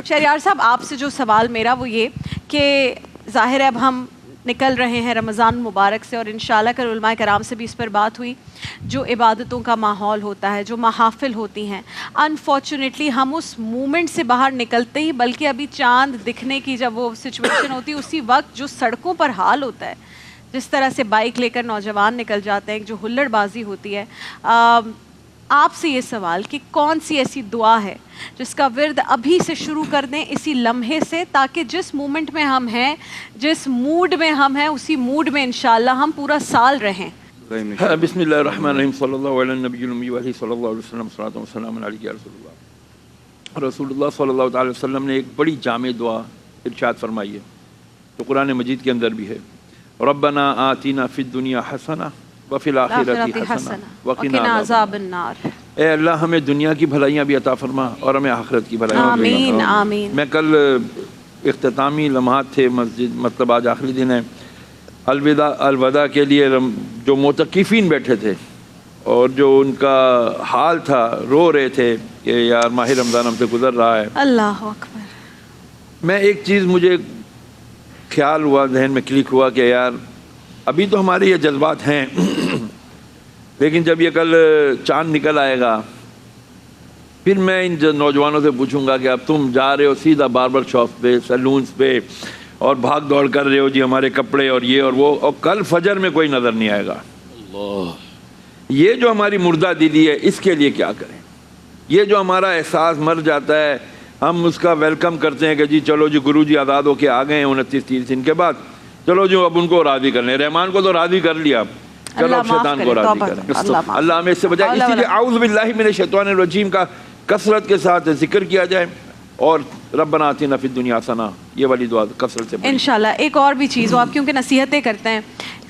شہریار صاحب آپ سے جو سوال میرا وہ یہ کہ ظاہر ہے اب ہم نکل رہے ہیں رمضان مبارک سے، اور انشاءاللہ کل علماء کرام سے بھی اس پر بات ہوئی، جو عبادتوں کا ماحول ہوتا ہے، جو محافل ہوتی ہیں، انفارچونیٹلی ہم اس مومنٹ سے باہر نکلتے ہی، بلکہ ابھی چاند دکھنے کی جب وہ سچویشن ہوتی ہے اسی وقت جو سڑکوں پر حال ہوتا ہے، جس طرح سے بائک لے کر نوجوان نکل جاتے ہیں، جو ہلڑ بازی ہوتی ہے، آپ سے یہ سوال کہ کون سی ایسی دعا ہے جس کا ورد ابھی سے شروع کر دیں اسی لمحے سے، تاکہ جس مومنٹ میں ہم ہیں، جس موڈ میں ہم ہیں، اسی موڈ میں انشاءاللہ ہم پورا سال رہیں؟ بسم اللہ الرحمن الرحیم، صلی اللہ علیہ نبی الامی و صلی اللہ علیہ وسلم، صلاۃ و سلام علیہ رسول اللہ۔ رسول اللہ صلی اللہ تعالی وسلم نے ایک بڑی جامع دعا ارشاد فرمائی ہے جو قرآن مجید کے اندر بھی ہے، ربنا آتینا فی الدنیا حسنہ وفی الآخرۃ حسنہ وقنا عذاب النار۔ اے اللہ ہمیں دنیا کی بھلائیاں بھی عطا فرما اور ہمیں آخرت کی بھلائیاں بھی آمین آمین۔ میں کل اختتامی لمحات تھے مسجد، مطلب آج آخری دن ہے، الوداع کے لیے جو معتکفین بیٹھے تھے اور جو ان کا حال تھا، رو رہے تھے کہ یار ماہ رمضان ہم سے گزر رہا ہے۔ اللہ اکبر۔ میں ایک چیز مجھے خیال ہوا، ذہن میں کلک ہوا کہ یار ابھی تو ہمارے یہ جذبات ہیں لیکن جب یہ کل چاند نکل آئے گا پھر میں ان نوجوانوں سے پوچھوں گا کہ اب تم جا رہے ہو سیدھا باربر شاپ پہ، سیلونز پہ، اور بھاگ دوڑ کر رہے ہو جی ہمارے کپڑے اور یہ اور وہ، اور کل فجر میں کوئی نظر نہیں آئے گا۔ اللہ، یہ جو ہماری مردہ دلی ہے اس کے لیے کیا کریں؟ یہ جو ہمارا احساس مر جاتا ہے ہم اس کا ویلکم کرتے ہیں کہ جی چلو جی گرو جی آزاد ہو کے آ گئے ہیں 29-30 دن کے بعد، چلو جو اب ان کو راضی کر لیں، رحمان کو تو راضی کر لیا، چلو اب شیطان کو راضی کریں۔ اللہ ہمیں اس سے بچائے، اسی لیے اعوذ باللہ من الشیطان الرجیم کا کثرت کے ساتھ ذکر کیا جائے، اور ربنا آتنا فی الدنیا حسنہ یہ والی دعا کثرت سے انشاءاللہ۔ ایک اور بھی چیز، وہ آپ کیونکہ نصیحتیں کرتے ہیں،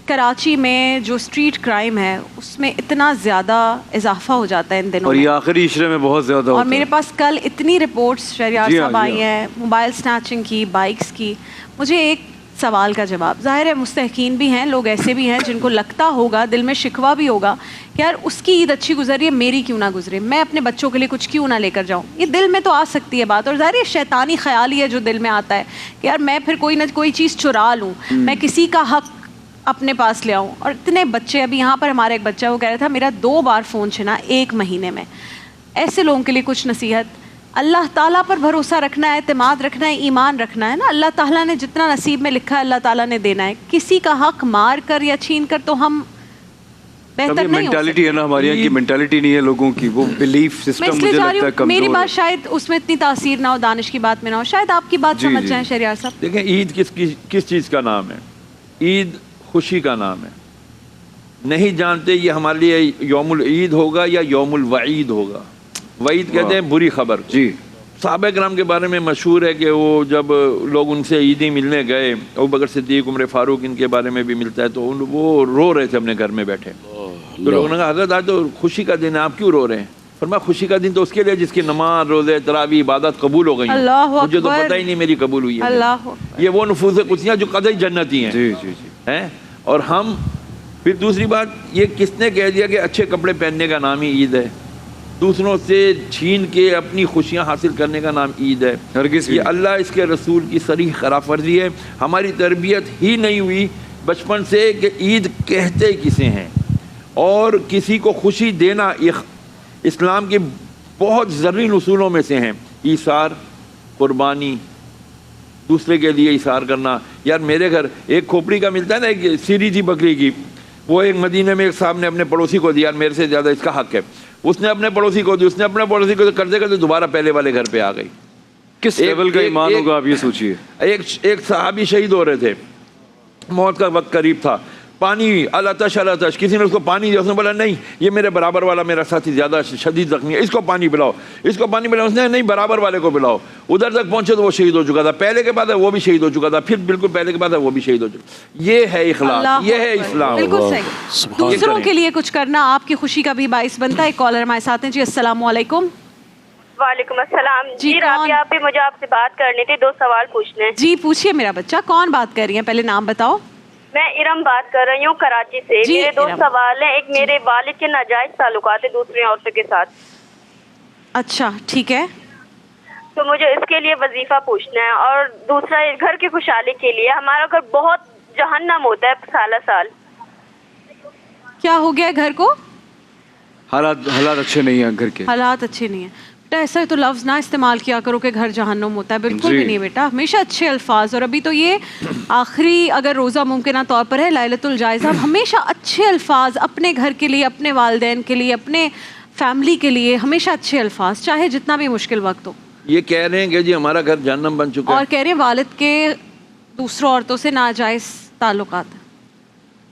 کراچی میں جو اسٹریٹ کرائم ہے اس میں اتنا زیادہ اضافہ ہو جاتا ہے ان دنوں، اور یہ آخری عشرے میں بہت زیادہ ہوتا ہے، اور میرے پاس کل اتنی رپورٹس شہریار صاحب آئی ہیں موبائل سنیچنگ کی، بائکس کی۔ مجھے ایک سوال کا جواب، ظاہر ہے مستحقین بھی ہیں، لوگ ایسے بھی ہیں جن کو لگتا ہوگا، دل میں شکوہ بھی ہوگا کہ یار اس کی عید اچھی گزری ہے، میری کیوں نہ گزرے، میں اپنے بچوں کے لیے کچھ کیوں نہ لے کر جاؤں۔ یہ دل میں تو آ سکتی ہے بات، اور ظاہر ہے شیطانی خیال ہی ہے جو دل میں آتا ہے کہ یار میں پھر کوئی نہ کوئی چیز چرا لوں، میں کسی کا حق اپنے پاس لے آؤں۔ اور اتنے بچے، ابھی یہاں پر ہمارا ایک بچہ وہ کہہ رہا تھا میرا 2 بار فون چھنا 1 مہینے میں۔ ایسے لوگوں کے لیے کچھ نصیحت؟ اللہ تعالیٰ پر بھروسہ رکھنا ہے، اعتماد رکھنا ہے، ایمان رکھنا ہے نا، اللہ تعالیٰ نے جتنا نصیب میں لکھا ہے اللہ تعالیٰ نے دینا ہے، کسی کا حق مار کر یا چھین کر تو ہم بہتر نہیں ہو سکتے۔ مینٹالٹی ہے نا ہماری یہاں کی، مینٹالٹی نہیں ہے لوگوں کی، وہ بلیف سسٹم مجھے لگتا ہے کمزور ہے۔ میری بات شاید اس میں اتنی تاثیر نہ ہو، دانش کی بات میں نہ ہو، شاید آپ کی بات سمجھ جائیں شہریار صاحب۔ دیکھیں عید کس چیز کا نام ہے؟ عید خوشی کا نام ہے۔ نہیں جانتے یہ ہمارے لیے یوم العید ہوگا یا یوم الوعید ہوگا۔ وعید کہتے ہیں بری خبر۔ جی، صحابہ کرام کے بارے میں مشہور ہے کہ وہ جب لوگ ان سے عیدی ملنے گئے، ابوبکر صدیق، عمر فاروق، ان کے بارے میں بھی ملتا ہے، تو وہ رو رہے تھے اپنے گھر میں بیٹھے، تو لوگوں نے کہا حضرت آج تو خوشی کا دن ہے، آپ کیوں رو رہے ہیں؟ فرمایا خوشی کا دن تو اس کے لیے جس کی نماز، روزے، تراویح، عبادت قبول ہو گئی، مجھے تو پتہ ہی نہیں میری قبول ہوئی ہے۔ یہ وہ نفوس قدسیاں جو قطعی جنتی ہیں۔ جی جی جی ہیں۔ اور ہم پھر دوسری بات، یہ کس نے کہہ دیا کہ اچھے کپڑے پہننے کا نام ہی عید ہے؟ دوسروں سے چھین کے اپنی خوشیاں حاصل کرنے کا نام عید ہے؟ ہرگز یہ اللہ اس کے رسول کی صریح خلاف ورزی ہے۔ ہماری تربیت ہی نہیں ہوئی بچپن سے کہ عید کہتے کسے ہیں، اور کسی کو خوشی دینا اسلام کے بہت ضروری اصولوں میں سے ہیں۔ ایثار، قربانی، دوسرے کے لیے ایثار کرنا۔ یار میرے گھر ایک کھوپڑی کا ملتا ہے نا، ایک سیری تھی بکری کی، وہ ایک مدینے میں ایک صاحب نے اپنے پڑوسی کو دیا، میرے سے زیادہ اس کا حق ہے، اس نے اپنے پڑوسی کو دی، اس نے اپنے پڑوسی کو کرتے کرتے دوبارہ پہلے والے گھر پہ آ گئی۔ کس لیول کا ایمان ہوگا آپ یہ سوچئے۔ ایک صحابی شہید ہو رہے تھے، موت کا وقت قریب تھا، پانی الاتش الاتش، کسی نے اس کو پانی دیا، اس نے بولا نہیں یہ میرے برابر والا میرا ساتھی زیادہ شدید زخمی ہے، اس کو پانی پلاؤ، اس کو پانی پلاؤ، اس نے نہیں برابر والے کو پلاؤ۔ ادھر تک پہنچے تو وہ شہید ہو چکا تھا، پہلے کے بعد ہے وہ بھی شہید ہو چکا تھا، پھر بالکل پہلے کے بعد ہے وہ بھی شہید ہو چکا۔ یہ ہے اخلاق، یہ ہے اسلام۔ بالکل صحیح۔ دوسروں کے لیے کچھ کرنا آپ کی خوشی کا بھی باعث بنتا ہے۔ ایک کالر ہمارے ساتھ ہیں جی، السلام علیکم۔ وعلیکم السلام جی، رابعہ آپ مجھے آپ سے بات کرنی تھی، 2 سوال پوچھنے۔ جی پوچھیے میرا بچہ، کون بات کر رہی ہیں پہلے نام بتاؤ۔ میں ارم بات کر رہی ہوں کراچی سے۔ میرے 2 سوال ہیں، ایک میرے والد کے ناجائز تعلقات ہیں دوسری عورتوں کے ساتھ۔ اچھا ٹھیک ہے۔ تو مجھے اس کے لیے وظیفہ پوچھنا ہے. اور دوسرا گھر کی خوشحالی کے لیے. ہمارا گھر بہت جہنم ہوتا ہے سالہ سال. کیا ہو گیا گھر کو؟ حالات اچھے نہیں ہیں گھر کے. حالات اچھے نہیں ہیں بیٹا. ایسا تو لفظ نہ استعمال کیا کرو کہ گھر جہنم ہوتا ہے. بالکل بھی نہیں بیٹا. ہمیشہ اچھے الفاظ. اور ابھی تو یہ آخری اگر روزہ ممکنہ طور پر ہے لیلۃ الجائزہ, ہمیشہ اچھے الفاظ اپنے گھر کے لیے, اپنے والدین کے لیے, اپنے فیملی کے لیے, ہمیشہ اچھے الفاظ, چاہے جتنا بھی مشکل وقت ہو. یہ کہہ رہے ہیں کہ جی ہمارا گھر جہنم بن چکا ہے, اور کہہ رہے ہیں والد کے دوسروں عورتوں سے ناجائز تعلقات.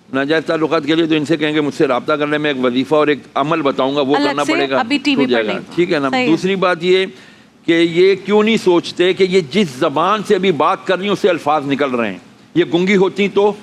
ناجائز تعلقات کے لیے تو ان سے کہیں گے مجھ سے رابطہ کرنے میں ایک وظیفہ اور ایک عمل بتاؤں گا, وہ کرنا پڑے گا. ابھی ٹی وی پر نہیں. ٹھیک ہے نا. دوسری بات یہ کہ یہ کیوں نہیں سوچتے کہ یہ جس زبان سے ابھی بات کر رہی ہیں اس سے الفاظ نکل رہے ہیں, یہ گنگی ہوتی تو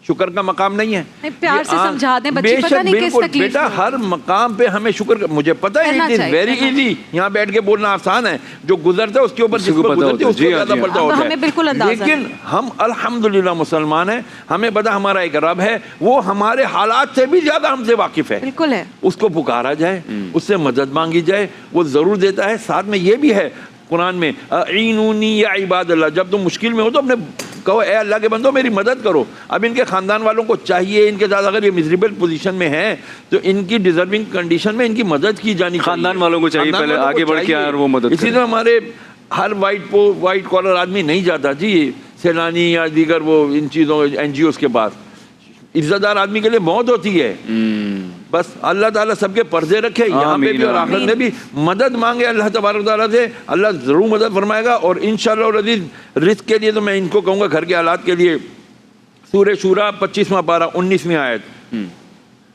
شکر کا مقام نہیں ہے. پیار سے سمجھا دیں بچے, پتہ نہیں کس تکلیف. بیٹا ہر مقام پہ ہمیں شکر, مجھے پتا ہے اٹ از ویری ایزی, یہاں بیٹھ کے بولنا آسان ہے, جو گزرتا ہے اس کے اوپر جس پر گزرتے اس کو زیادہ پڑتا ہوتا ہے. لیکن ہم الحمدللہ مسلمان ہیں, ہمیں پتا ہمارا ایک رب ہے, وہ ہمارے حالات سے بھی زیادہ ہم سے واقف ہے. بالکل ہے. اس کو پکارا جائے, اس سے مدد مانگی جائے, وہ ضرور دیتا ہے. ساتھ میں یہ بھی ہے قرآن میں اعینونی یا عباد اللہ, جب تم مشکل میں ہو تو اپنے کہو اے اللہ کے بندو میری مدد کرو. اب ان کے خاندان والوں کو چاہیے, ان کے ساتھ اگر یہ مزریبل پوزیشن میں ہیں تو ان کی ڈیزرونگ کنڈیشن میں ان کی مدد کی جانی چاہیے. خاندان والوں کو چاہیے پہلے آگے بڑھ کے اور وہ مدد. اسی طرح ہمارے ہر وائٹ کالر آدمی نہیں جاتا جی سیلانی یا دیگر وہ ان چیزوں این جی اوز کے پاس. عزت دار آدمی کے لیے موت ہوتی ہے. بس اللہ تعالیٰ سب کے پردے رکھے, یہاں پہ بھی اور آخرت میں بھی. مدد مانگے اللہ تبارک تعالیٰ سے, اللہ ضرور مدد فرمائے گا. اور انشاءاللہ العزیز رزق کے لیے تو میں ان کو کہوں گا گھر کے حالات کے لیے سورہ شورا 25واں پارہ 19ویں آیت,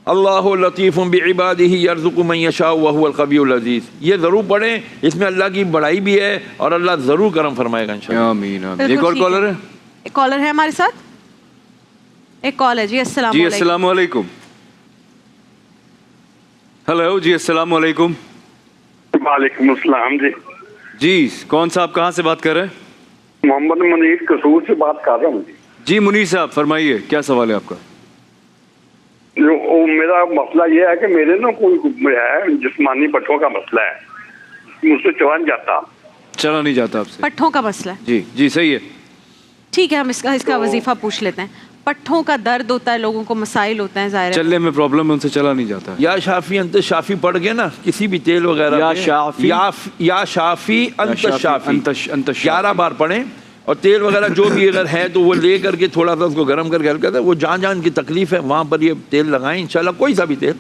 اللہ لطیف بعبادہ یرزق من یشاء وہو القوی العزیز. یہ ضرور پڑھیں, اس میں اللہ کی بڑائی بھی ہے اور اللہ ضرور کرم فرمائے گا انشاءاللہ. آمین. ایک اور کالر ہے, ایک کالر ہے ہمارے ساتھ, ایک کال ہے. جی السلام علیکم. جی السلام علیکم. ہیلو جی السلام علیکم. وعلیکم السلام. جی کون صاحب کہاں سے بات کر رہے ہیں؟ محمد منیر قصور سے بات کر رہا ہوں. جی منیر صاحب فرمائیے کیا سوال ہے آپ کا؟ میرا مسئلہ یہ ہے کہ میرے نا کوئی ہے جسمانی پٹھوں کا مسئلہ ہے, مجھ سے چلا نہیں جاتا آپ سے. پٹھوں کا مسئلہ ہے. جی جی صحیح ہے. ٹھیک ہے, ہم اس کا وظیفہ پوچھ لیتے ہیں. پٹھوں کا درد ہوتا ہے, لوگوں کو مسائل ہوتے ہیں, ظاہر ہے چلنے میں پرابلم ہے, ان سے چلا نہیں جاتا. یا شافی انت شافی پڑھ کے نا کسی بھی تیل وغیرہ, یا شافی انت شافی 11 بار پڑھیں, اور تیل وغیرہ جو بھی اگر ہے تو وہ لے کر کے تھوڑا سا اس کو گرم کر کے ہلکا تھا, وہ جہاں جہاں کی تکلیف ہے وہاں پر یہ تیل لگائیں انشاءاللہ. کوئی سا بھی تیل,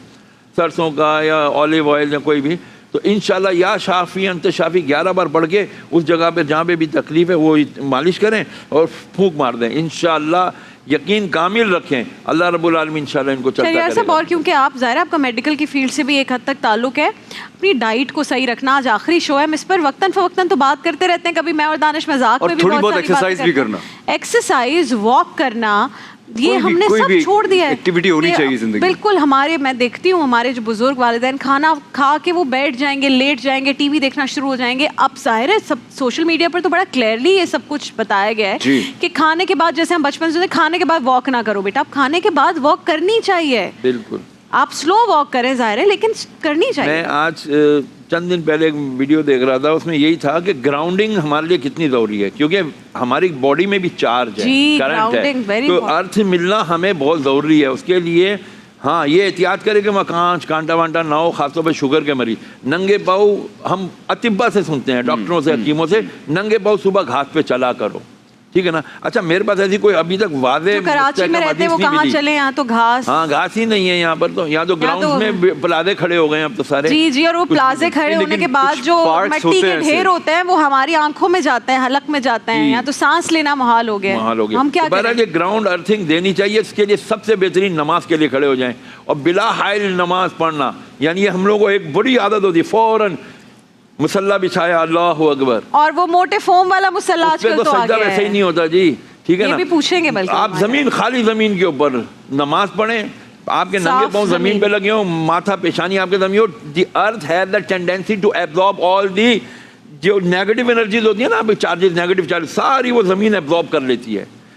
سرسوں کا یا اولیو آئل یا کوئی بھی, تو انشاءاللہ یا شافی انت شافی 11 بار پڑھ کے اس جگہ پہ جہاں پہ بھی تکلیف ہے وہ مالش کریں اور پھونک مار دیں. انشاءاللہ یقین کامل رکھیں, اللہ رب العالمین انشاءاللہ ان کو چلتا کرے گا. اور کیونکہ آپ ظاہر آپ کا میڈیکل کی فیلڈ سے بھی ایک حد تک تعلق ہے, اپنی ڈائٹ کو صحیح رکھنا. آج آخری شو ہے, ہم اس پر وقتاً فوقتاً تو بات کرتے رہتے ہیں, کبھی میں اور دانش مذاق میں بھی بہت ایکسرسائز بھی کرنا, ایکسرسائز واک کرنا, یہ ہم نے سب چھوڑ دیا ہے. ایکٹیویٹی ہونی چاہیے زندگی. بالکل. ہمارے میں دیکھتی ہوں ہمارے جو بزرگ والدین کھانا کھا کے وہ بیٹھ جائیں گے, لیٹ جائیں گے, ٹی وی دیکھنا شروع ہو جائیں گے. اب ظاہر ہے سب سوشل میڈیا پر تو بڑا کلیئرلی یہ سب کچھ بتایا گیا ہے کہ کھانے کے بعد, جیسے ہم بچپن سے کھانے کے بعد واک نہ کرو بیٹا, اب کھانے کے بعد واک کرنی چاہیے. بالکل آپ سلو واک کریں ظاہر ہے, لیکن کرنی چاہیے. میں آج چند دن پہلے ایک ویڈیو دیکھ رہا تھا, اس میں یہی تھا کہ گراؤنڈنگ ہمارے لیے کتنی ضروری ہے, کیونکہ ہماری باڈی میں بھی چارج ہے, کرنٹ ہے, تو ارتھ ملنا ہمیں بہت ضروری ہے. اس کے لیے ہاں یہ احتیاط کرے کہ کانچ کانٹا وانٹا نہ ہو, خاص طور پہ شوگر کے مریض. ننگے پاؤں ہم اطباء سے سنتے ہیں, ڈاکٹروں سے, حکیموں سے, ننگے پاؤں صبح گھاس پہ چلا کرو, ٹھیک ہے نا. اچھا میرے پاس ایسی کوئی ابھی تک واضح کراچی میں رہتے وہ کہاں چلے, یہاں تو گھاس, ہاں گھاس ہی نہیں ہے یہاں پر, تو یہاں تو گراؤنڈ میں پلازے کھڑے ہو گئے ہیں اب تو سارے. جی جی, اور وہ پلازے کھڑے ہونے کے بعد جو مٹی کے ڈھیر ہوتے ہیں وہ ہماری آنکھوں میں جاتے ہیں, حلق میں جاتے ہیں, یہاں تو سانس لینا محال ہو گیا. ہم کیا کریں؟ یہ گراؤنڈ ارتھنگ دینی چاہیے. اس کے لیے سب سے بہترین نماز کے لیے کھڑے ہو جائیں, اور بلا حائل نماز پڑھنا. یعنی یہ ہم لوگوں کو ایک بڑی عادت ہوتی ہے, فوراً مسلح بچھایا اللہ اکبر, اور وہ موٹے فوم والا مسلح آج کل تو آ گیا ہے. ویسے ہی نہیں ہوتا جی, ٹھیک ہے نا. یہ بھی پوچھیں گے بلکہ آپ زمین, خالی زمین کے اوپر نماز پڑھیں, آپ کے ننگے پاؤں زمین پہ لگے ہوں, ماتھا پیشانی آپ کے زمین ہو. The earth has the tendency to absorb all the جو نیگیٹو انرجیز ہوتی ہیں نا, چارجز, نیگیٹو چارجز, ساری وہ زمین ایبزارب کر لیتی ہے.